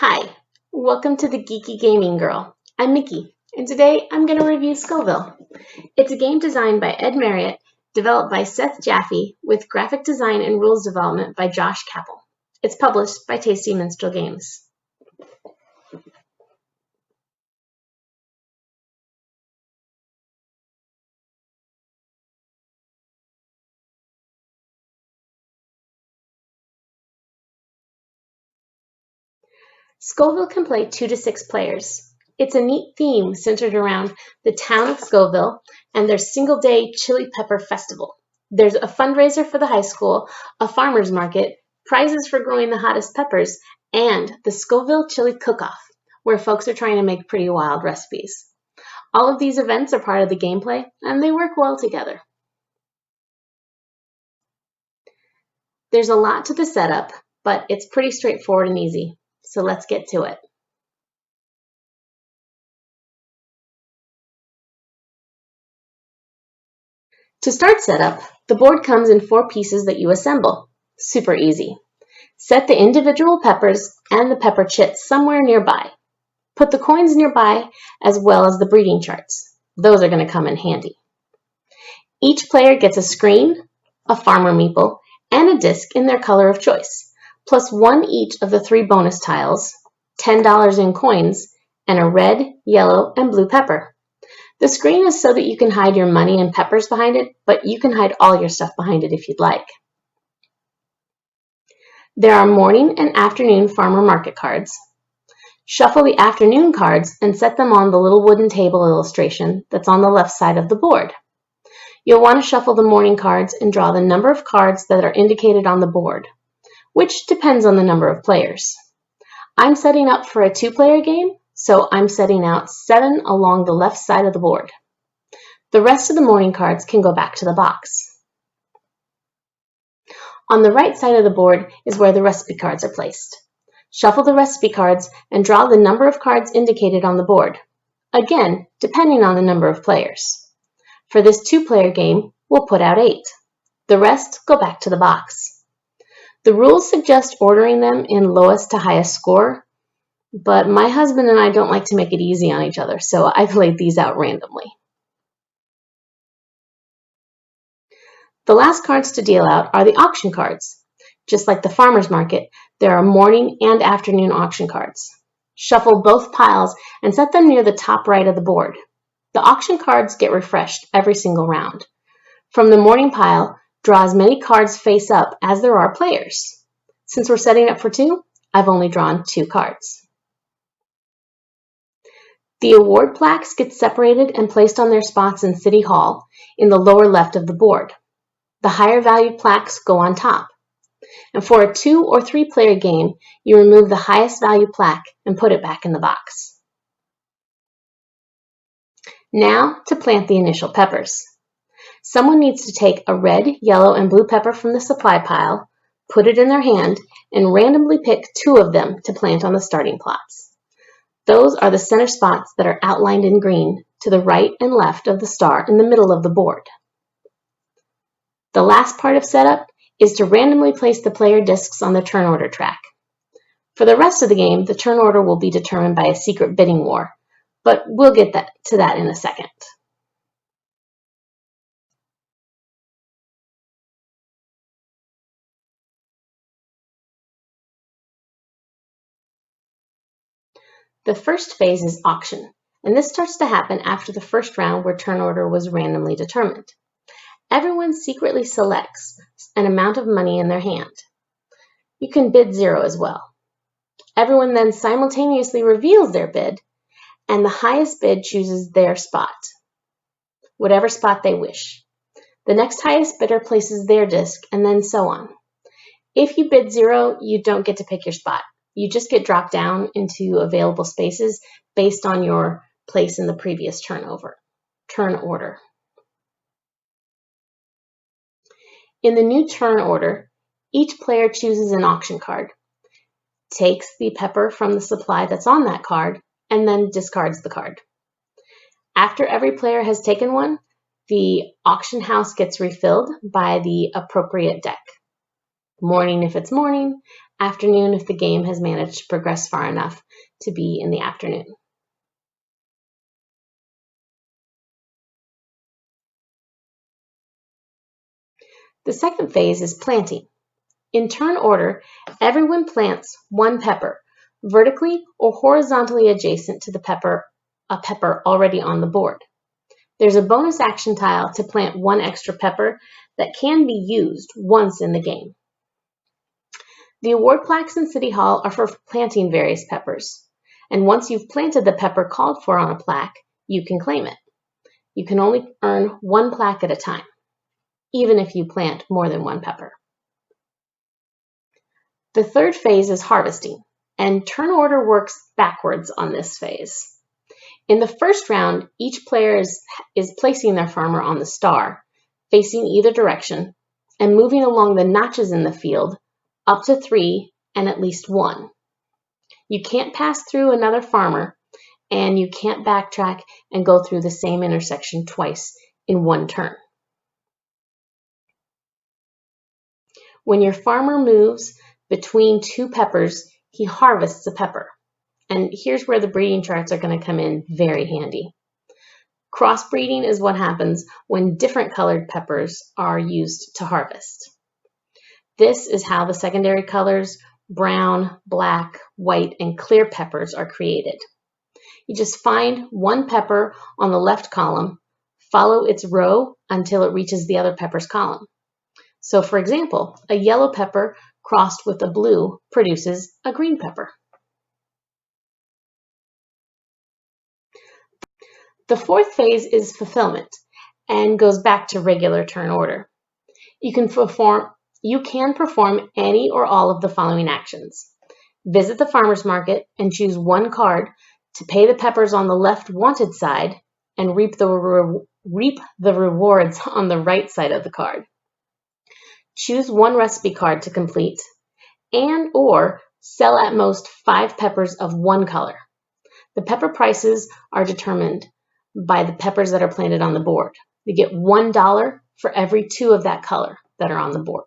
Hi, welcome to the Geeky Gaming Girl. I'm Mickey, and today I'm going to review Scoville. It's a game designed by Ed Marriott, developed by Seth Jaffe, with graphic design and rules development by Josh Capel. It's published by Tasty Minstrel Games. Scoville can play 2 to 6 players. It's a neat theme centered around the town of Scoville and their single-day chili pepper festival. There's a fundraiser for the high school, a farmer's market, prizes for growing the hottest peppers, and the Scoville Chili Cook-Off, where folks are trying to make pretty wild recipes. All of these events are part of the gameplay, and they work well together. There's a lot to the setup, but it's pretty straightforward and easy. So let's get to it. To start setup, the board comes in 4 pieces that you assemble. Super easy. Set the individual peppers and the pepper chits somewhere nearby. Put the coins nearby as well as the breeding charts. Those are going to come in handy. Each player gets a screen, a farmer meeple, and a disc in their color of choice, plus 1 each of the 3 bonus tiles, $10 in coins, and a red, yellow, and blue pepper. The screen is so that you can hide your money and peppers behind it, but you can hide all your stuff behind it if you'd like. There are morning and afternoon farmer market cards. Shuffle the afternoon cards and set them on the little wooden table illustration that's on the left side of the board. You'll want to shuffle the morning cards and draw the number of cards that are indicated on the board, which depends on the number of players. I'm setting up for a 2-player game, so I'm setting out 7 along the left side of the board. The rest of the morning cards can go back to the box. On the right side of the board is where the recipe cards are placed. Shuffle the recipe cards and draw the number of cards indicated on the board, again, depending on the number of players. For this 2-player game, we'll put out 8. The rest go back to the box. The rules suggest ordering them in lowest to highest score, but my husband and I don't like to make it easy on each other, so I've laid these out randomly. The last cards to deal out are the auction cards. Just like the farmer's market, there are morning and afternoon auction cards. Shuffle both piles and set them near the top right of the board. The auction cards get refreshed every single round. From the morning pile, draw as many cards face up as there are players. Since we're setting up for 2, I've only drawn 2 cards. The award plaques get separated and placed on their spots in City Hall in the lower left of the board. The higher valued plaques go on top. And for a 2 or 3 player game, you remove the highest value plaque and put it back in the box. Now to plant the initial peppers. Someone needs to take a red, yellow, and blue pepper from the supply pile, put it in their hand, and randomly pick 2 of them to plant on the starting plots. Those are the center spots that are outlined in green to the right and left of the star in the middle of the board. The last part of setup is to randomly place the player discs on the turn order track. For the rest of the game, the turn order will be determined by a secret bidding war, but we'll get to that in a second. The first phase is auction, and this starts to happen after the first round where turn order was randomly determined. Everyone secretly selects an amount of money in their hand. You can bid 0 as well. Everyone then simultaneously reveals their bid, and the highest bid chooses their spot, whatever spot they wish. The next highest bidder places their disc, and then so on. If you bid 0, you don't get to pick your spot. You just get dropped down into available spaces based on your place in the previous turn order. In the new turn order, each player chooses an auction card, takes the pepper from the supply that's on that card, and then discards the card. After every player has taken one, the auction house gets refilled by the appropriate deck. Morning if it's morning, afternoon if the game has managed to progress far enough to be in the afternoon. The second phase is planting. In turn order, everyone plants one pepper, vertically or horizontally adjacent to a pepper already on the board. There's a bonus action tile to plant one extra pepper that can be used once in the game. The award plaques in City Hall are for planting various peppers, and once you've planted the pepper called for on a plaque, you can claim it. You can only earn one plaque at a time, even if you plant more than one pepper. The third phase is harvesting, and turn order works backwards on this phase. In the first round, each player is placing their farmer on the star, facing either direction, and moving along the notches in the field, up to 3 and at least 1. You can't pass through another farmer, and you can't backtrack and go through the same intersection twice in one turn. When your farmer moves between two peppers, he harvests a pepper. And here's where the breeding charts are going to come in very handy. Crossbreeding is what happens when different colored peppers are used to harvest. This is how the secondary colors, brown, black, white, and clear peppers are created. You just find one pepper on the left column, follow its row until it reaches the other pepper's column. So for example, a yellow pepper crossed with a blue produces a green pepper. The fourth phase is fulfillment and goes back to regular turn order. You can perform any or all of the following actions. Visit the farmer's market and choose one card to pay the peppers on the left wanted side and reap the rewards on the right side of the card. Choose one recipe card to complete and or sell at most 5 peppers of one color. The pepper prices are determined by the peppers that are planted on the board. You get $1 for every 2 of that color that are on the board.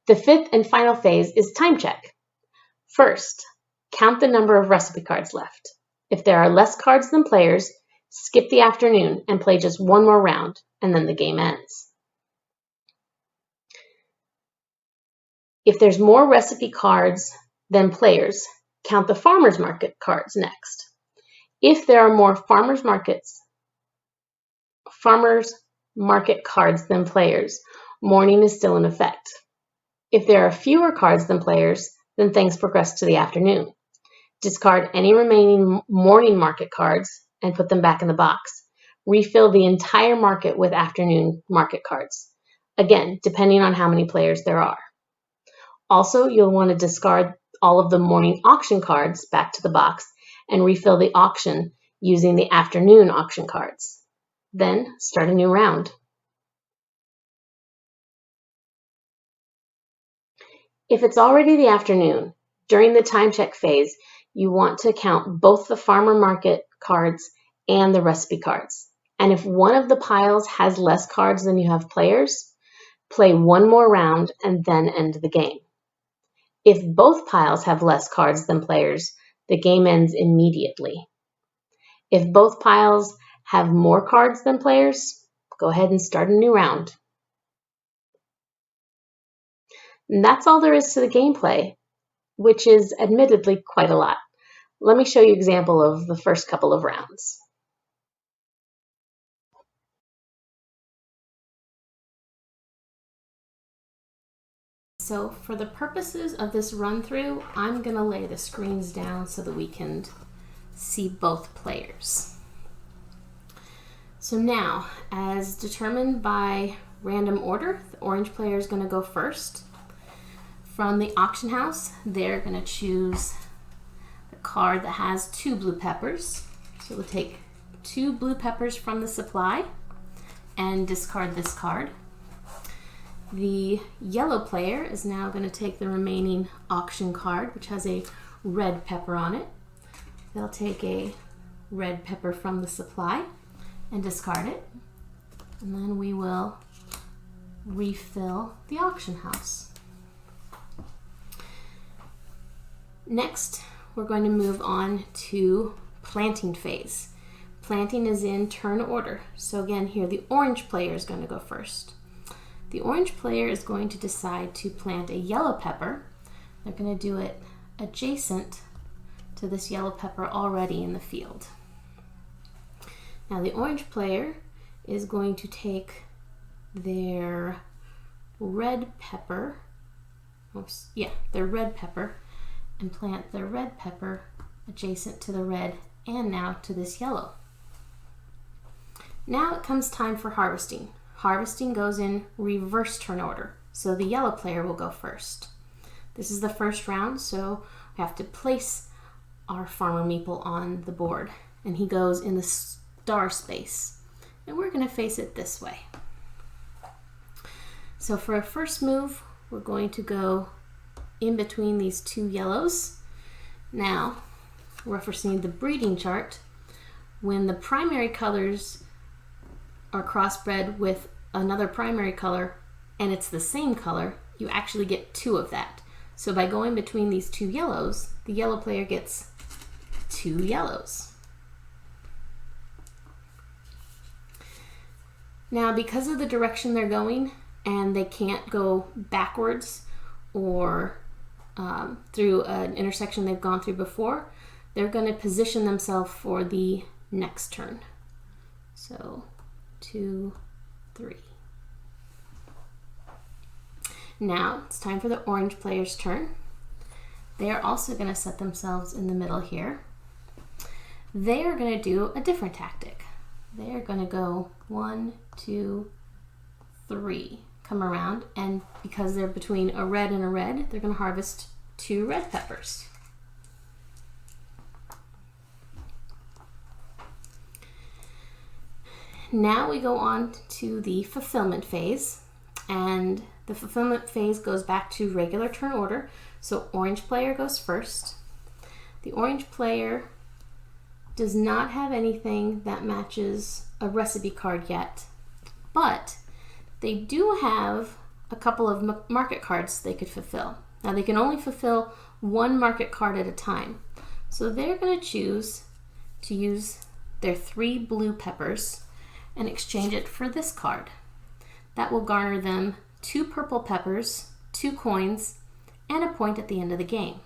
The fifth and final phase is time check. First, count the number of recipe cards left. If there are less cards than players, skip the afternoon and play just one more round, and then the game ends. If there's more recipe cards than players, count the farmer's market cards next. If there are more farmer's market cards than players, morning is still in effect. If there are fewer cards than players, then things progress to the afternoon. Discard any remaining morning market cards and put them back in the box. Refill the entire market with afternoon market cards. Again, depending on how many players there are. Also, you'll want to discard all of the morning auction cards back to the box and refill the auction using the afternoon auction cards. Then start a new round. If it's already the afternoon, during the time check phase, you want to count both the farmer market cards and the recipe cards. And if one of the piles has less cards than you have players, play one more round and then end the game. If both piles have less cards than players, the game ends immediately. If both piles have more cards than players, go ahead and start a new round. And that's all there is to the gameplay, which is admittedly quite a lot. Let me show you an example of the first couple of rounds. So for the purposes of this run through, I'm going to lay the screens down so that we can see both players. So now, as determined by random order, the orange player is going to go first. From the auction house, they're going to choose the card that has 2 blue peppers. So we'll take 2 blue peppers from the supply and discard this card. The yellow player is now going to take the remaining auction card, which has a red pepper on it. They'll take a red pepper from the supply and discard it. And then we will refill the auction house. Next, we're going to move on to planting phase. Planting is in turn order. So again, here the orange player is going to go first. The orange player is going to decide to plant a yellow pepper. They're going to do it adjacent to this yellow pepper already in the field. Now the orange player is going to take their red pepper, their red pepper, and plant their red pepper adjacent to the red and now to this yellow. Now it comes time for harvesting. Harvesting goes in reverse turn order, so the yellow player will go first. This is the first round, so we have to place our farmer meeple on the board, and he goes in the star space, and we're going to face it this way. So for our first move, we're going to go in between these two yellows. Now, referencing the breeding chart, when the primary colors are crossbred with another primary color and it's the same color, you actually get two of that. So by going between these two yellows, the yellow player gets two yellows. Now, because of the direction they're going and they can't go backwards or through an intersection they've gone through before, they're going to position themselves for the next turn. So 2, 3. Now it's time for the orange player's turn. They are also going to set themselves in the middle here. They are going to do a different tactic. They are going to go 1, 2, 3, come around, and because they're between a red and a red, they're going to harvest 2 red peppers. Now we go on to the fulfillment phase, and the fulfillment phase goes back to regular turn order. So orange player goes first. The orange player does not have anything that matches a recipe card yet, but they do have a couple of market cards they could fulfill. Now they can only fulfill 1 market card at a time. So they're going to choose to use their 3 blue peppers and exchange it for this card. That will garner them 2 purple peppers, 2 coins, and a point at the end of the game.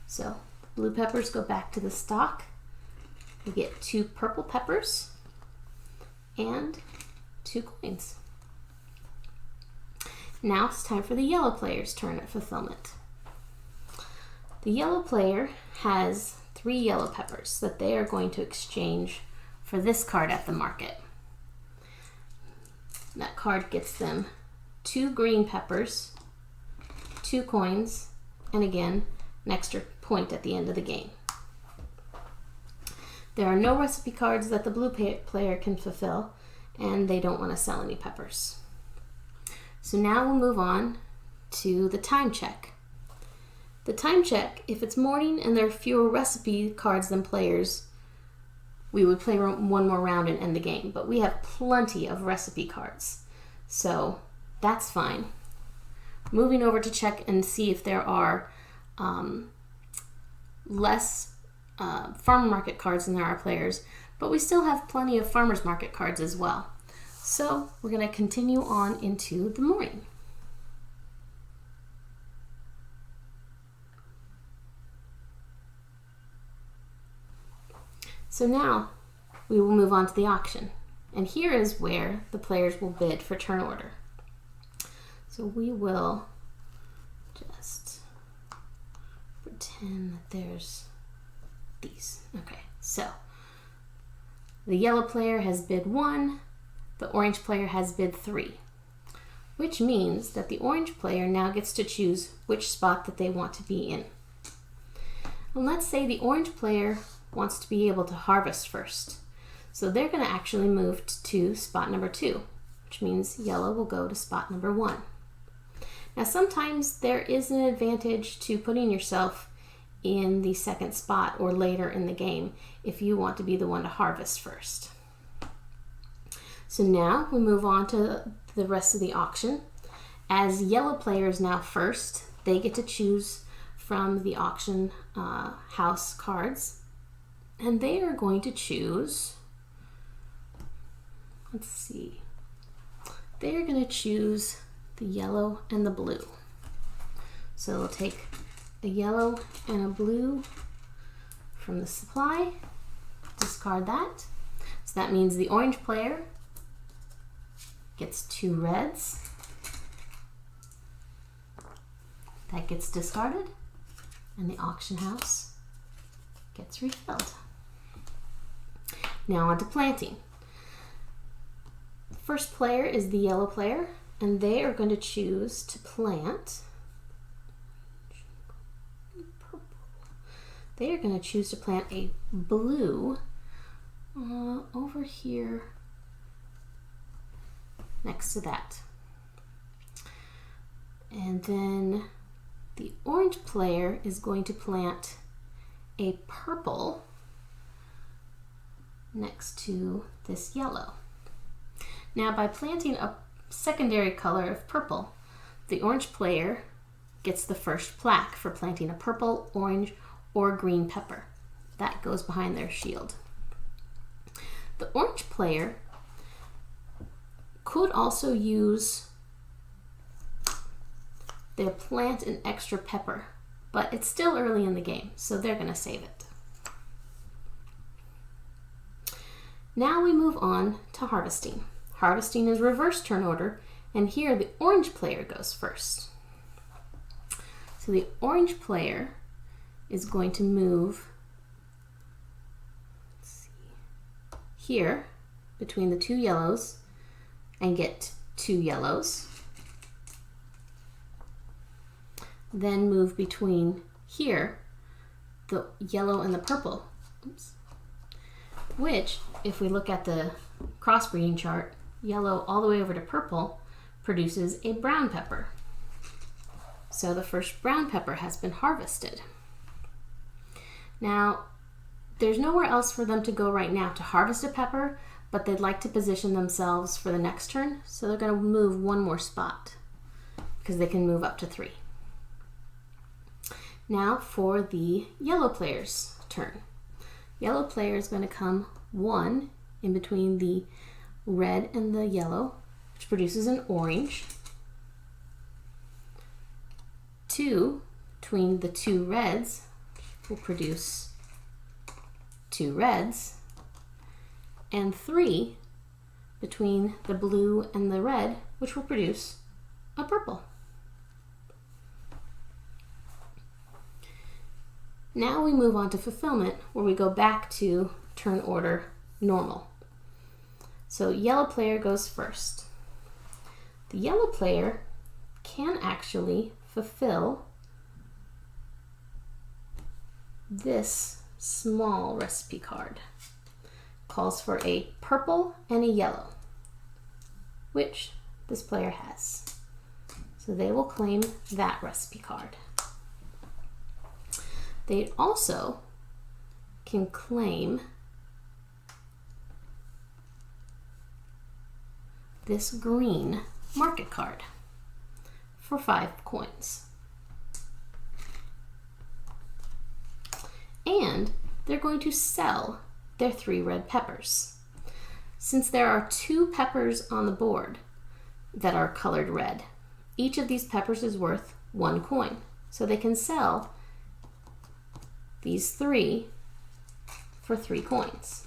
So blue peppers go back to the stock. We get 2 purple peppers and 2 coins. Now it's time for the yellow player's turn at fulfillment. The yellow player has 3 yellow peppers that they are going to exchange for this card at the market. That card gets them 2 green peppers, 2 coins, and again, an extra point at the end of the game. There are no recipe cards that the blue player can fulfill, and they don't want to sell any peppers. So now we'll move on to the time check. The time check, if it's morning and there are fewer recipe cards than players, we would play 1 more round and end the game, but we have plenty of recipe cards, so that's fine. Moving over to check and see if there are less farm market cards than there are players, but we still have plenty of farmers market cards as well. So we're going to continue on into the morning. So now we will move on to the auction, and here is where the players will bid for turn order. So we will just pretend that there's these. Okay, so the yellow player has bid 1, the orange player has bid 3, which means that the orange player now gets to choose which spot that they want to be in. And let's say the orange player wants to be able to harvest first. So they're going to actually move to spot number 2, which means yellow will go to spot number 1. Now sometimes there is an advantage to putting yourself in the second spot or later in the game if you want to be the one to harvest first. So now we move on to the rest of the auction. As yellow player is now first, they get to choose from the auction house cards, and they are going to choose, let's see, they are going to choose the yellow and the blue. So we'll take a yellow and a blue from the supply, discard that. So that means the orange player gets 2 reds. That gets discarded, and the auction house gets refilled. Now on to planting. The first player is the yellow player, and they are going to choose to plant. They are going to choose to plant a blue over here next to that. And then the orange player is going to plant a purple next to this yellow. Now by planting a secondary color of purple, the orange player gets the first plaque for planting a purple, orange, or green pepper. That goes behind their shield. The orange player could also use their plant an extra pepper, but it's still early in the game, so they're going to save it. Now we move on to harvesting. Harvesting is reverse turn order, and here the orange player goes first. So the orange player is going to move, let's see, here between the 2 yellows and get 2 yellows. Then move between here, the yellow and the purple, which, if we look at the crossbreeding chart, yellow all the way over to purple produces a brown pepper. So the first brown pepper has been harvested. Now, there's nowhere else for them to go right now to harvest a pepper, but they'd like to position themselves for the next turn, so they're going to move 1 more spot because they can move up to 3. Now for the yellow player's turn. Yellow player is going to come 1 in between the red and the yellow, which produces an orange. 2 between the 2 reds will produce 2 reds. And 3 between the blue and the red, which will produce a purple. Now we move on to fulfillment, where we go back to turn order normal. So yellow player goes first. The yellow player can actually fulfill this small recipe card. Calls for a purple and a yellow, which this player has. So they will claim that recipe card. They also can claim this green market card for 5 coins. And they're going to sell their 3 red peppers. Since there are 2 peppers on the board that are colored red, each of these peppers is worth 1 coin. So they can sell these 3 for 3 coins.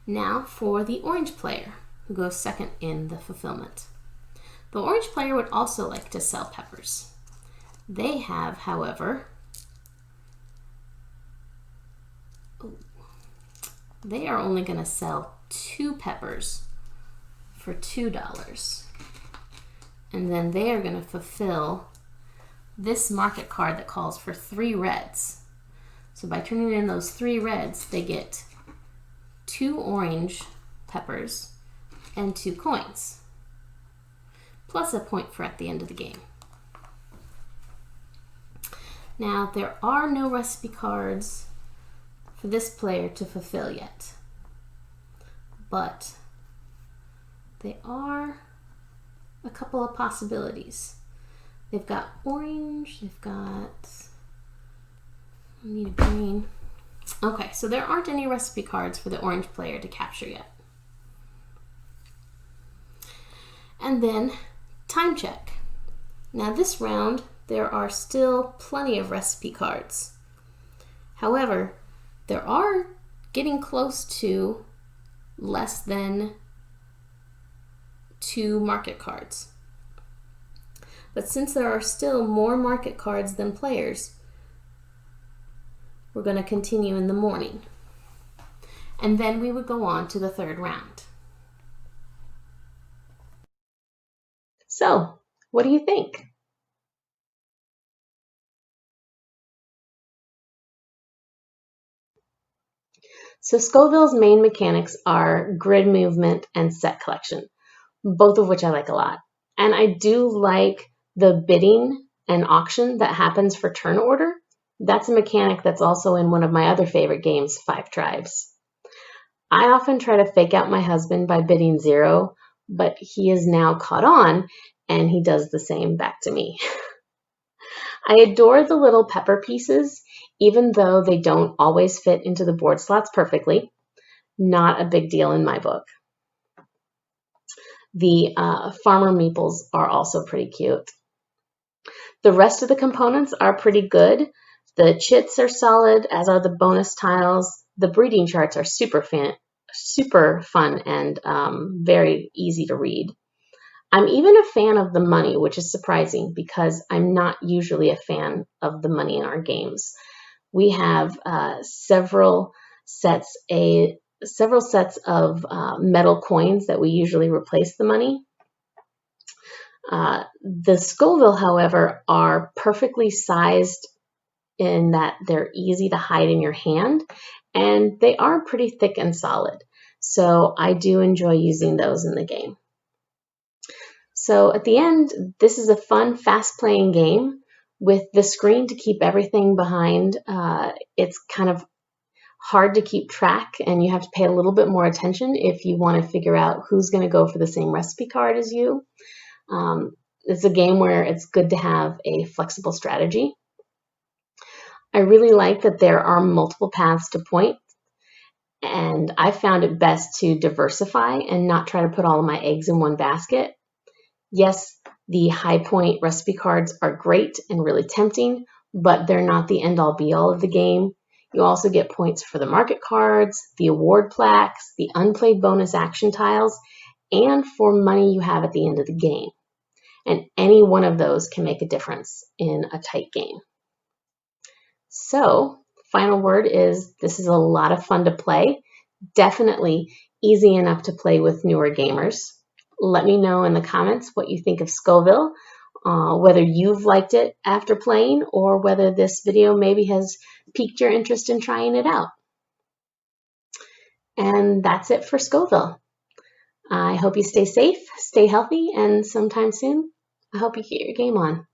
Now for the orange player, who goes second in the fulfillment. The orange player would also like to sell peppers. They have, however, they are only going to sell 2 peppers for $2. And then they are going to fulfill this market card that calls for 3 reds. So by turning in those 3 reds, they get 2 orange peppers and 2 coins, plus a point for at the end of the game. Now, there are no recipe cards for this player to fulfill yet, but they are a couple of possibilities. They've got orange, they've got, I need a green. Okay, so there aren't any recipe cards for the orange player to capture yet. And then time check. Now this round, there are still plenty of recipe cards. However, there are getting close to less than 2 market cards. But since there are still more market cards than players, we're going to continue in the morning. And then we would go on to the 3rd round. So, what do you think? So Scoville's main mechanics are grid movement and set collection, both of which I like a lot. And I do like the bidding and auction that happens for turn order. That's a mechanic that's also in one of my other favorite games, 5 Tribes. I often try to fake out my husband by bidding 0, but he is now caught on and he does the same back to me. I adore the little pepper pieces, even though they don't always fit into the board slots perfectly. Not a big deal in my book. The farmer meeples are also pretty cute. The rest of the components are pretty good. The chits are solid, as are the bonus tiles. The breeding charts are super fun and very easy to read. I'm even a fan of the money, which is surprising because I'm not usually a fan of the money in our games. We have several sets of metal coins that we usually replace the money. The Scoville, however, are perfectly sized in that they're easy to hide in your hand, and they are pretty thick and solid. So I do enjoy using those in the game. So at the end, this is a fun, fast-playing game with the screen to keep everything behind. It's kind of hard to keep track, and you have to pay a little bit more attention if you want to figure out who's going to go for the same recipe card as you. It's a game where it's good to have a flexible strategy. I really like that there are multiple paths to point, and I found it best to diversify and not try to put all of my eggs in one basket. Yes, the high point recipe cards are great and really tempting, but they're not the end-all be-all of the game. You also get points for the market cards, the award plaques, the unplayed bonus action tiles, and for money you have at the end of the game. And any one of those can make a difference in a tight game. So, final word is this is a lot of fun to play. Definitely easy enough to play with newer gamers. Let me know in the comments what you think of Scoville, whether you've liked it after playing or whether this video maybe has piqued your interest in trying it out. And that's it for Scoville. I hope you stay safe, stay healthy, and sometime soon, I hope you get your game on.